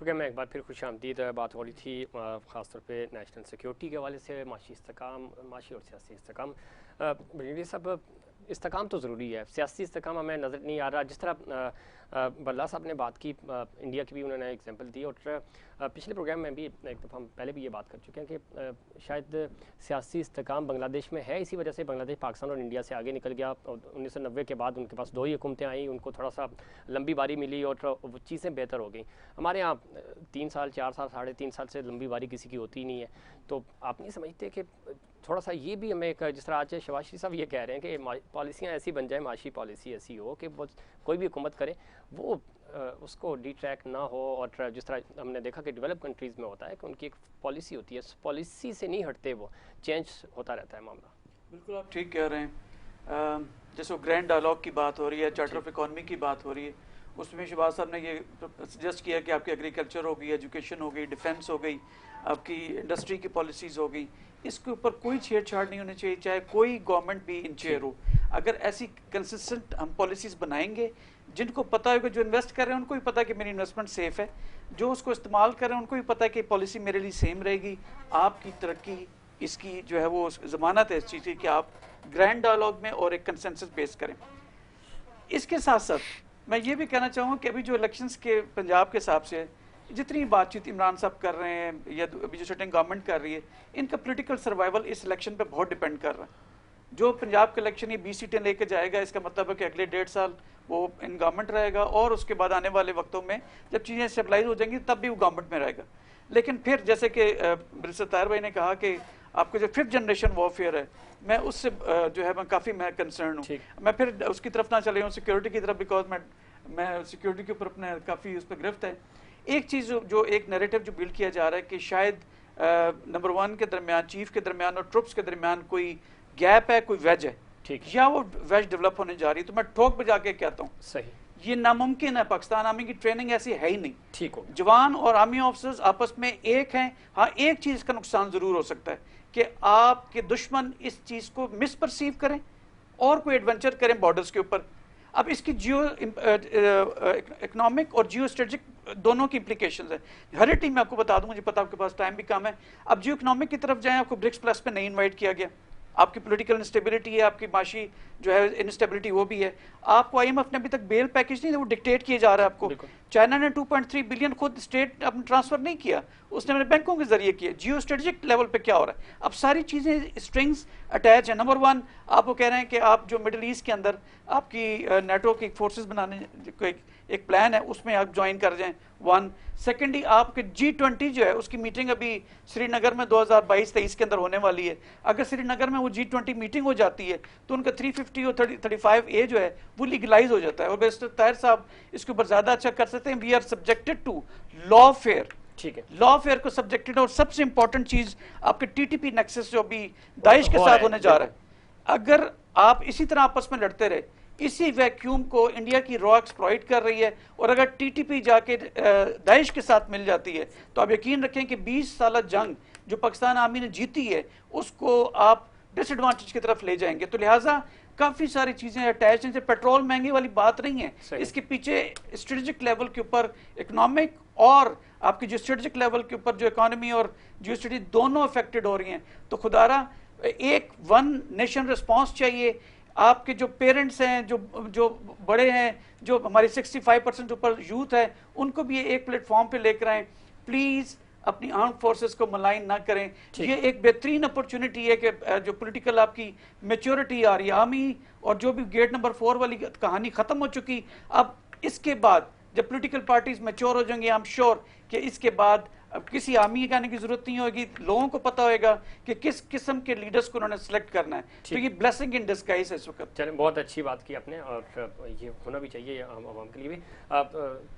Programme में एक बार फिर खुशामदीद। बात हो रही थी ख़ासतौर पे नेशनल सिक्योरिटी के हवाले से, माशी इस्तेकाम, माशी और सियासी इस्तेकाम। ब्रिगेडियर साहब, इस्तेकाम तो ज़रूरी है, सियासी इस्तेकाम हमें नज़र नहीं आ रहा। जिस तरह बल्ला साहब ने बात की, इंडिया की भी उन्होंने एग्जांपल दी, और पिछले प्रोग्राम में भी एक दफ़ा हम पहले भी ये बात कर चुके हैं कि शायद सियासी इस्तेकाम बांग्लादेश में है, इसी वजह से बांग्लादेश पाकिस्तान और इंडिया से आगे निकल गया। 1990 के बाद उनके पास 2 ही हुकूमतें आई, उनको थोड़ा सा लंबी बारी मिली और वो चीज़ें बेहतर हो गई। हमारे यहाँ 3 साल, 4 साल, 3.5 साल से लंबी बारी किसी की होती ही नहीं है। तो आप नहीं समझते कि थोड़ा सा ये भी हमें एक, जिस तरह आज शहबाज शरीफ साहब ये कह रहे हैं कि पॉलिसियाँ ऐसी बन जाए, माशी पॉलिसी ऐसी हो कि वो कोई भी हुकूमत करे वो उसको डिट्रैक्ट ना हो। और जिस तरह हमने देखा कि डेवलप कंट्रीज़ में होता है कि उनकी एक पॉलिसी होती है, उस पॉलिसी से नहीं हटते, वो चेंज होता रहता है मामला। बिल्कुल आप ठीक कह रहे हैं। जैसे ग्रैंड डायलॉग की बात हो रही है, चार्टर ऑफ इकॉनमी की बात हो रही है, उसमें शहबाज साहब ने ये सजेस्ट किया कि आपकी एग्रीकल्चर हो गई, एजुकेशन हो गई, डिफेंस हो गई, आपकी इंडस्ट्री की पॉलिसीज़ हो गई, इसके ऊपर कोई छेड़छाड़ नहीं होनी चाहिए, चाहे कोई गवर्नमेंट भी इन चेयर हो। अगर ऐसी कंसिस्टेंट हम पॉलिसीज़ बनाएंगे, जिनको पता होगा, जो इन्वेस्ट कर रहे हैं उनको भी पता है कि मेरी इन्वेस्टमेंट सेफ़ है, जो उसको इस्तेमाल कर रहे हैं उनको भी पता है कि पॉलिसी मेरे लिए सेम रहेगी, आपकी तरक्की इसकी जो है वो ज़मानत है इस चीज़ की कि आप ग्रैंड डायलॉग में और एक कंसेंसस बेस करें। इसके साथ साथ मैं ये भी कहना चाहूँगा कि अभी जो इलेक्शंस के पंजाब के हिसाब से जितनी बातचीत इमरान साहब कर रहे हैं या अभी जो सिटिंग गवर्नमेंट कर रही है, इनका पॉलिटिकल सर्वाइवल इस इलेक्शन पे बहुत डिपेंड कर रहा है। जो पंजाब का इलेक्शन ये 20 सीटें लेके जाएगा, इसका मतलब है कि अगले 1.5 साल वो इन गवर्नमेंट रहेगा, और उसके बाद आने वाले वक्तों में जब चीज़ें स्टेबलाइज हो जाएंगी तब भी वो गवर्नमेंट में रहेगा। लेकिन फिर जैसे कि मिनिस्टर ताहिर भाई ने कहा कि आपको जो 5th जनरेशन वॉरफेयर है, मैं उससे जो है मैं काफ़ी मैं कंसर्न हूँ। मैं फिर उसकी तरफ ना चले हूँ, सिक्योरिटी की तरफ, बिकॉज मैं सिक्योरिटी के ऊपर अपने काफ़ी उस पर गिरफ्त है। एक चीज़ जो एक नैरेटिव जो बिल्ड किया जा रहा है कि शायद नंबर 1 के दरमियान, चीफ के दरमियान और ट्रुप्स के दरमियान कोई गैप है, कोई वेज है, या वो वेज डेवलप होने जा रही है। तो मैं ठोक बजा के कहता हूँ सही, ये नामुमकिन है। पाकिस्तान आर्मी की ट्रेनिंग ऐसी है ही नहीं। ठीक हो, जवान और आर्मी ऑफिसर्स आपस में एक हैं। हाँ, एक चीज़ का नुकसान ज़रूर हो सकता है कि आपके दुश्मन इस चीज़ को मिसपरसीव करें और कोई एडवेंचर करें बॉर्डर्स के ऊपर। अब इसकी जियो इकोनॉमिक और जियो स्ट्रेटेजिक दोनों की इंप्लीकेशंस है। हर एक टीम में आपको बता दूं, मुझे पता आपके पास टाइम भी कम है। अब जियो इकोनॉमिक की तरफ जाएं, आपको ब्रिक्स प्लस पे नहीं इन्वाइट किया गया। आपकी पॉलिटिकल इंस्टेबिलिटी है, आपकी माशी जो है इंस्टेबिलिटी वो भी है। आपको IMF ने अभी तक बेल पैकेज नहीं, वो डिक्टेट किए जा रहा है आपको। चाइना ने 2.3 बिलियन खुद स्टेट अपने ट्रांसफर नहीं किया, उसने अपने बैंकों के जरिए किया। जियो स्ट्रेटेजिक लेवल पे क्या हो रहा है? अब सारी चीज़ें स्ट्रिंग्स अटैच है। नंबर 1 आपको कह रहे हैं कि आप जो मिडिल ईस्ट के अंदर आपकी नेटो की फोर्सेस बनाने को एक प्लान है, उसमें आप ज्वाइन कर जाएं। 1 सेकेंडली आपके G20 जो है उसकी मीटिंग अभी श्रीनगर में 2022-23 के अंदर होने वाली है। अगर श्रीनगर में वो G20 मीटिंग हो जाती है तो उनका 350 और 35A जो है वो लीगलाइज हो जाता है। और मिस्टर ताहिर साहब इसके ऊपर ज्यादा अच्छा कर सकते हैं। We are subjected to lawfare, ठीक है, लॉफेयर को सब्जेक्टेड। और सबसे इंपॉर्टेंट चीज आपके TTP नेक्सस जो अभी दाइश के साथ होने जा रहा है, अगर आप इसी तरह आपस में लड़ते रहे, इसी वैक्यूम को इंडिया की रॉ एक्सप्लॉइट कर रही है। और अगर TTP जाके दाइश के साथ मिल जाती है तो आप यकीन रखें कि 20 साल जंग जो पाकिस्तान आर्मी ने जीती है उसको आप डिसएडवांटेज की तरफ ले जाएंगे। तो लिहाजा काफी सारी चीजें अटैच हैं। पेट्रोल महंगी वाली बात नहीं है, इसके पीछे स्ट्रेटेजिक लेवल के ऊपर इकोनॉमिक और आपकी जो स्ट्रेटेजिक लेवल के ऊपर जो इकोनॉमी और जियो स्ट्रेटेजी दोनों अफेक्टेड हो रही हैं। तो खुदारा एक 1 नेशन रिस्पॉन्स चाहिए। आपके जो पेरेंट्स हैं, जो बड़े हैं, जो हमारी 65% ऊपर यूथ है, उनको भी एक प्लेटफॉर्म पे लेकर आए। प्लीज अपनी आर्म फोर्सेस को मलाइन ना करें। ये एक बेहतरीन अपॉर्चुनिटी है कि जो पॉलिटिकल आपकी मेच्योरिटी आ रही है, आर्मी और जो भी गेट नंबर 4 वाली कहानी खत्म हो चुकी। अब इसके बाद जब पॉलिटिकल पार्टीज मैच्योर हो जाएंगी, आई एम श्योर कि इसके बाद अब किसी आर्मी के आने की जरूरत नहीं होगी। लोगों को पता होगा कि किस किस्म के लीडर्स को उन्होंने सेलेक्ट करना है। तो ये ब्लेसिंग इन डिस्गाइज है इस वक्त। चलें, बहुत अच्छी बात की आपने, और ये होना भी चाहिए आवाम के लिए भी।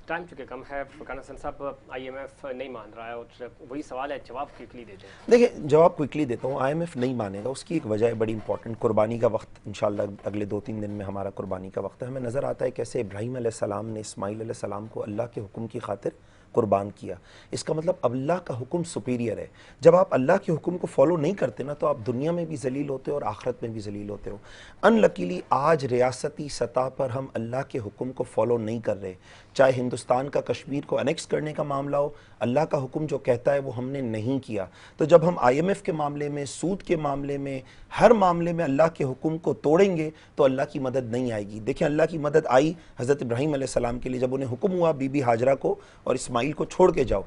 टाइम चुके कम है। फरकान हसन साहब, IMF नहीं मान रहा है, और वही सवाल है, जवाब क्विकली देते हैं। देखिए, जवाब क्विकली देता हूँ। IMF नहीं मानेगा, उसकी एक वजह है बड़ी इंपॉर्टेंट। कुर्बानी का वक्त इंशाल्लाह अगले 2-3 दिन में हमारा कुर्बानी का वक्त है। हमें नज़र आता है कैसे इब्राहीम अलैहिस्सलाम ने इस्माइल अलैहिस्सलाम को अल्लाह के हुक्म की खातिर कुर्बान किया। इसका मतलब अल्लाह का हुक्म सुपीरियर है। जब आप अल्लाह के हुक्म को फॉलो नहीं करते ना, तो आप दुनिया में भी जलील होते हो और आखिरत में भी जलील होते हो। अनलकीली आज रियासती सतह पर हम अल्लाह के हुक्म को फॉलो नहीं कर रहे। चाहे हिंदुस्तान का कश्मीर को अनेक्स करने का मामला हो, अल्लाह का हुक्म जो कहता है वो हमने नहीं किया। तो जब हम IMF के मामले में, सूद के मामले में, हर मामले में अल्लाह के हुक्म को तोड़ेंगे तो अल्लाह की मदद नहीं आएगी। देखिए अल्लाह की मदद आई हज़रत इब्राहीम अलैहिस्सलाम के लिए, जब उन्हें हुक्म हुआ बीबी हाजरा को और इस्माइल को छोड़ के जाओ,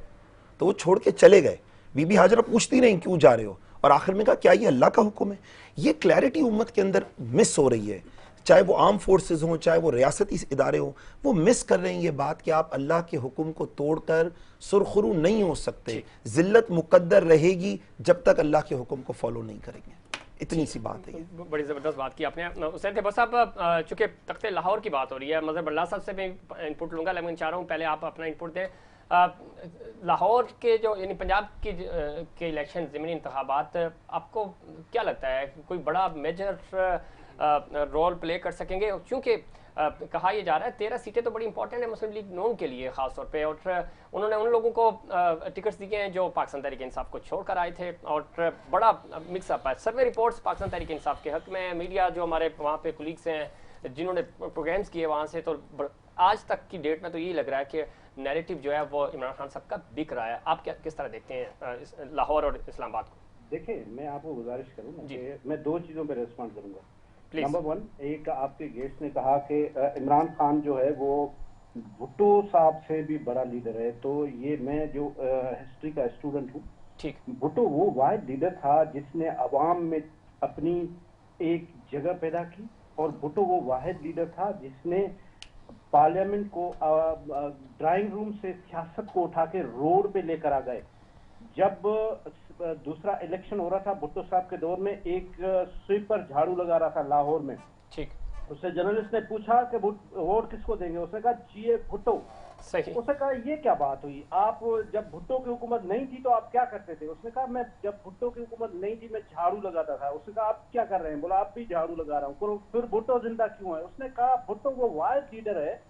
तो वो छोड़ के चले गए। बीबी हाजरा पूछती नहीं क्यों जा रहे हो, और आखिर में कहा क्या ये अल्लाह का हुक्म है। ये क्लैरिटी उम्मत के अंदर मिस हो रही है, चाहे वो आर्म फोर्सेस हों, चाहे वो रियासती इदारे हों, वो मिस कर रहे हैं ये बात कि आप अल्लाह के हुक्म को तोड़कर सुरखरू नहीं हो सकते। जिल्लत मुकद्दर रहेगी जब तक अल्लाह के हुक्म को फॉलो नहीं करेंगे। इतनी सी बात है। बड़ी ज़बरदस्त बात की आपने हुसैन थे। बस आप चूँकि तख्ते लाहौर की बात हो रही है, मज़हर बल्ला साहब से मैं इनपुट लूँगा, लेकिन चाह रहा हूँ पहले आप अपना इनपुट दें। लाहौर के जो यानी पंजाब के इलेक्शन ज़मीनी इंतखाबात, आपको क्या लगता है कोई बड़ा मेजर रोल प्ले कर सकेंगे? क्योंकि कहा यह जा रहा है 13 सीटें तो बड़ी इंपॉर्टेंट है मुस्लिम लीग नून के लिए ख़ास तौर पे, और उन्होंने उन लोगों को टिकट्स दिए हैं जो पाकिस्तान तहरीक इंसाफ को छोड़कर आए थे, और बड़ा मिक्सअप है। सर्वे रिपोर्ट्स पाकिस्तान तहरीक इंसाफ के हक में, मीडिया जो हमारे वहाँ पे कुलीग्स हैं जिन्होंने प्रोग्राम्स किए वहाँ से, तो आज तक की डेट में तो यही लग रहा है कि नैरेटिव जो है वो इमरान खान साहब का बिक रहा है। आप क्या किस तरह देखते हैं लाहौर और इस्लामाबाद को? देखिए, मैं आपको गुजारिश करूँगा कि मैं दो चीज़ों पर रिस्पॉन्ड करूँगा। नंबर वन, एक आपके गेस्ट ने कहा कि इमरान खान जो है वो भुट्टो साहब से भी बड़ा लीडर है। तो ये मैं जो हिस्ट्री का स्टूडेंट हूँ, ठीक, भुट्टो वो वाहिद लीडर था जिसने अवाम में अपनी एक जगह पैदा की, और भुट्टो वो वाहिद लीडर था जिसने पार्लियामेंट को ड्राइंग रूम से सियासत को उठा के रोड पे लेकर आ गए। जब दूसरा इलेक्शन हो रहा था भुट्टो साहब के दौर में, एक स्वीपर झाड़ू लगा रहा था लाहौर में, ठीक, उससे जर्नलिस्ट ने पूछा कि वोट किसको देंगे, उसने कहा जीए भुट्टो। सही। उसने कहा ये क्या बात हुई, आप जब भुट्टो की हुकूमत नहीं थी तो आप क्या करते थे? उसने कहा मैं जब भुट्टो की हुकूमत नहीं थी मैं झाड़ू लगाता था। उसने कहा आप क्या कर रहे हैं? बोला आप भी झाड़ू लगा रहा हूँ। फिर भुट्टो जिंदा क्यों है? उसने कहा भुट्टो वो वाहिद लीडर है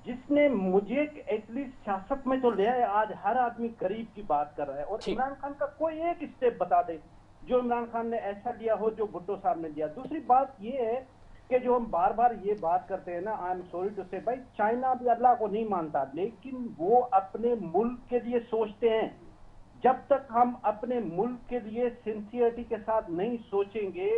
जिसने मुझे एटलीस्ट सियासत में तो ले आए। आज हर आदमी गरीब की बात कर रहा है, और इमरान खान का कोई एक स्टेप बता दे जो इमरान खान ने ऐसा लिया हो जो भुट्टो साहब ने दिया। दूसरी बात ये है कि जो हम बार बार ये बात करते हैं ना, आई एम सॉरी टू से, भाई चाइना भी अल्लाह को नहीं मानता, लेकिन वो अपने मुल्क के लिए सोचते हैं। जब तक हम अपने मुल्क के लिए सिंसियरिटी के साथ नहीं सोचेंगे,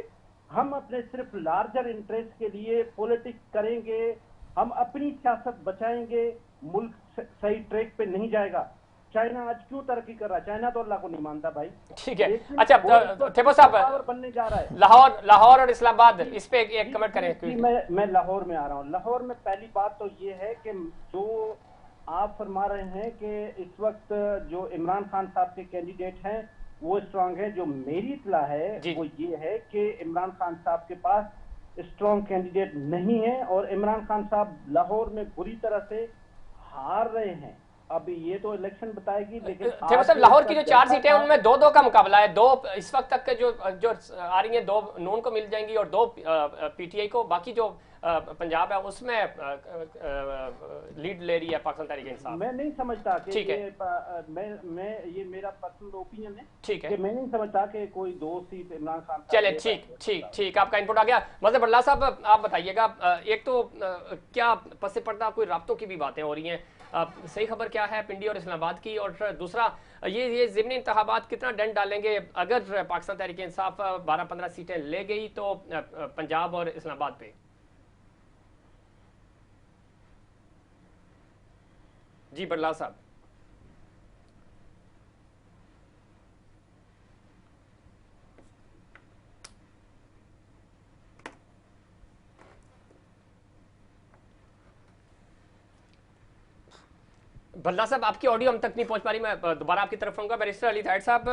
हम अपने सिर्फ लार्जर इंटरेस्ट के लिए पॉलिटिक्स करेंगे, हम अपनी सियासत बचाएंगे, मुल्क सही ट्रैक पे नहीं जाएगा। चाइना आज क्यों तरक्की कर रहा है? चाइना तो अल्लाह को नहीं मानता भाई। ठीक है, अच्छा थेपो साहब बनने जा रहा है। लाहौर और इस्लामाबाद, इस पे एक कमेंट करें। मैं लाहौर में आ रहा हूँ। लाहौर में पहली बात तो ये है कि जो आप फरमा रहे हैं कि इस वक्त जो इमरान खान साहब के कैंडिडेट हैं वो स्ट्रांग है। जो मेरी इत्तला है वो ये है कि इमरान खान साहब के पास स्ट्रॉन्ग कैंडिडेट नहीं है, और इमरान खान साहब लाहौर में बुरी तरह से हार रहे हैं। अभी ये तो इलेक्शन बताएगी, लेकिन लाहौर की जो 4 सीटें हैं उनमें 2-2 का मुकाबला है। 2 इस वक्त तक के जो आ रही हैं, 2 नून को मिल जाएंगी और 2 PTI को। बाकी जो पंजाब है उसमें लीड ले रही है पाकिस्तान तहरीक इंसाफ। मैं नहीं समझता कि ठीक है, ये मेरा पर्सनल ओपिनियन है, ठीक है, कि मैं नहीं समझता कि कोई 2 सीट इमरान खान। चले, ठीक, आपका इनपुट आ गया। मज़हर बल्ला साहब आप बताइएगा, एक तो क्या पस पर्दा कोई राब्तों की भी बातें हो रही हैं, सही खबर क्या है पिंडी और इस्लामाबाद की? और दूसरा ये ज़िमनी इंतखाबात कितना डंड डालेंगे? अगर पाकिस्तान तहरीक इंसाफ 12-15 सीटें ले गई तो पंजाब और इस्लामाबाद पे। जी बल्ला साहब। बल्ला साहब आपकी ऑडियो हम तक नहीं पहुंच पा रही, मैं दोबारा आपकी तरफ आऊंगा। बैरिस्टर अली थाइड साहब,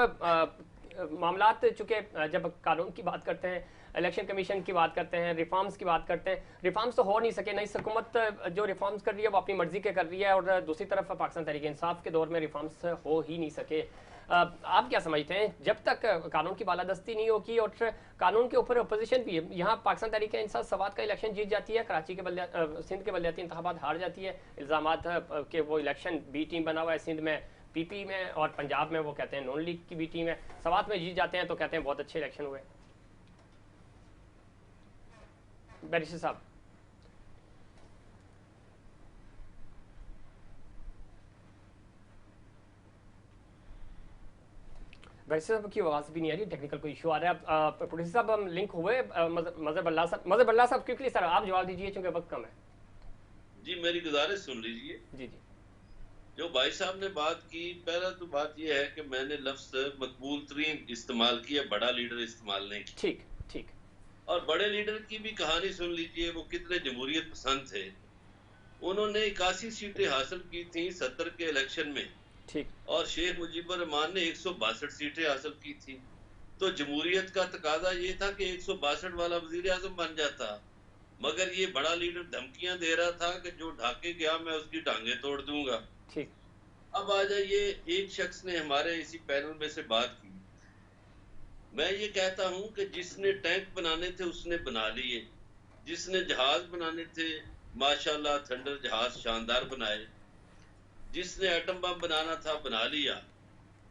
मामलात चूँकि जब कानून की बात करते हैं, इलेक्शन कमीशन की बात करते हैं, रिफॉर्म्स की बात करते हैं, रिफॉर्म्स तो हो नहीं सके। नई हुकूमत जो रिफॉर्म्स कर रही है वो अपनी मर्जी के कर रही है, और दूसरी तरफ पाकिस्तान तहरीक इंसाफ के दौर में रिफॉर्म्स हो ही नहीं सके। आप क्या समझते हैं, जब तक कानून की बालादस्ती नहीं होगी और कानून के ऊपर अपोजिशन भी है, यहाँ पाकिस्तान तहरीक इंसाफ सवात का इलेक्शन जीत जाती है, कराची के सिंध के बलदियाती इंतखाबात हार जाती है, इल्ज़ामात के वो इलेक्शन बी टीम बना हुआ है, सिंध में पीपी में और पंजाब में वो कहते हैं नॉन लीग की बी टीम है, सवात में जीत जाते हैं तो कहते हैं बहुत अच्छे इलेक्शन हुए। बैरिस्टर साहब, वैसे साहब की आवाज़ भी नहीं आ रही, टेक्निकल कोई इशू आ रहा है। प्रोड्यूसर साहब हम लिंक हुए मजहर बल्ला साहब क्विकली सर आप जवाब दीजिए क्योंकि वक्त कम है। जी मेरी गुजारिश सुन लीजिए। जी जी, जो भाई साहब ने बात की, पहला तो बात यह है कि मैंने लफ्ज मकबूल तरीन इस्तेमाल किया, बड़ा लीडर इस्तेमाल नहीं किया। ठीक ठीक। और बड़े लीडर की भी कहानी सुन लीजिए, वो कितने जमहूरियत पसंद थे। उन्होंने 81 सीटें हासिल की थी 70 के इलेक्शन में, ठीक, और शेख मुजीबुर रहमान ने 162 सीटें हासिल की थी। तो जमहूरियत का तकाजा ये था कि 162 वाला वजीर आजम बन जाता, मगर ये बड़ा लीडर धमकियां दे रहा था कि जो ढाके गया मैं उसकी टांगे तोड़ दूंगा। ठीक। अब आ जाइए, एक शख्स ने हमारे इसी पैनल में से बात की, मैं ये कहता हूं कि जिसने टैंक बनाने थे उसने बना लिए, जिसने जहाज बनाने थे माशाल्लाह थंडर जहाज शानदार बनाए, जिसने एटम बम बनाना था बना लिया।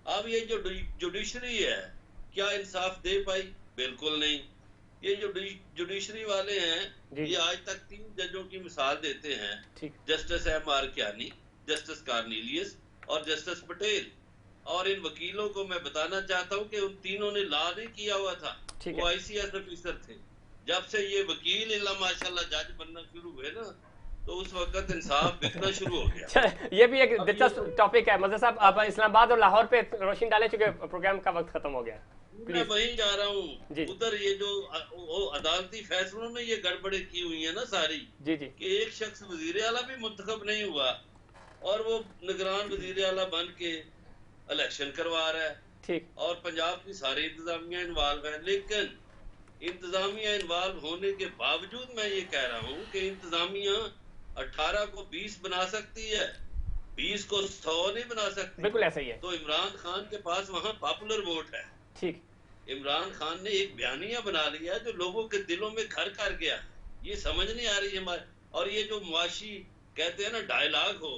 अब ये जो जुडिशरी है क्या इंसाफ दे पाई? बिल्कुल नहीं। ये जो जुडिशरी वाले हैं ये आज तक 3 जजों की मिसाल देते हैं, जस्टिस M.R. कियानी, जस्टिस कार्नीलियस और जस्टिस पटेल। और इन वकीलों को मैं बताना चाहता हूँ कि उन तीनों ने लॉ नहीं किया हुआ था, वो ICS ऑफिसर थे। जब से ये वकील इल्ला माशाल्लाह जज बनना शुरू हुए ना, तो उस वक्त इंसाफ बिकना शुरू हो गया। ये भी एक दिलचस्प टॉपिक है। मज़हर साहब आप इस्लामाबाद और लाहौर पे रोशनी डाले, चुके प्रोग्राम का वक्त खत्म हो गया। मैं वहीं जा रहा हूँ, उधर ये जो अदालती फैसलों में ये गड़बड़े की हुई है ना सारी, जी जी, कि एक शख्स वजीर आला भी मुंतखब नहीं हुआ और वो निगरान वजीर आला बन के इलेक्शन करवा रहा है। ठीक। और पंजाब की सारी इंतजामिया इन्वॉल्व है, लेकिन इंतजामिया इन्वॉल्व होने के बावजूद मैं ये कह रहा हूँ कि इंतजामिया 18 को 20 बना सकती है, 20 को 100 नहीं बना सकती। बिल्कुल ऐसा ही है। तो इमरान खान के पास वहाँ पॉपुलर वोट है। ठीक। इमरान खान ने एक बयानिया बना लिया जो लोगों के दिलों में घर कर गया। ये समझ नहीं आ रही हमारे, और ये जो मुआशी कहते हैं ना डायलॉग हो,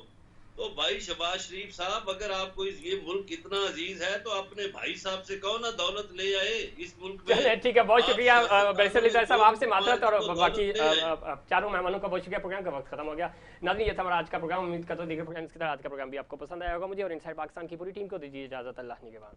तो भाई शहबाज शरीफ साहब, अगर आपको ये मुल्क इतना अजीज है तो अपने भाई साहब से कहो ना दौलत ले आए इस मुल्क में। ठीक है, बहुत शुक्रिया बैरिस्टर साहब, आपसे मातरत और बाकी चारों मेहमानों का बहुत शुक्रिया। प्रोग्राम का वक्त खत्म हो गया। नाज़रीन, ये था हमारा आज का प्रोग्राम। उम्मीद करता हूं दीगर प्रोग्राम की तरह आज का प्रोग्राम भी आपको पसंद आया होगा। मुझे और इनसाइड पाकिस्तान की पूरी टीम को दीजिए इजाजत। अल्लाह निगहबान।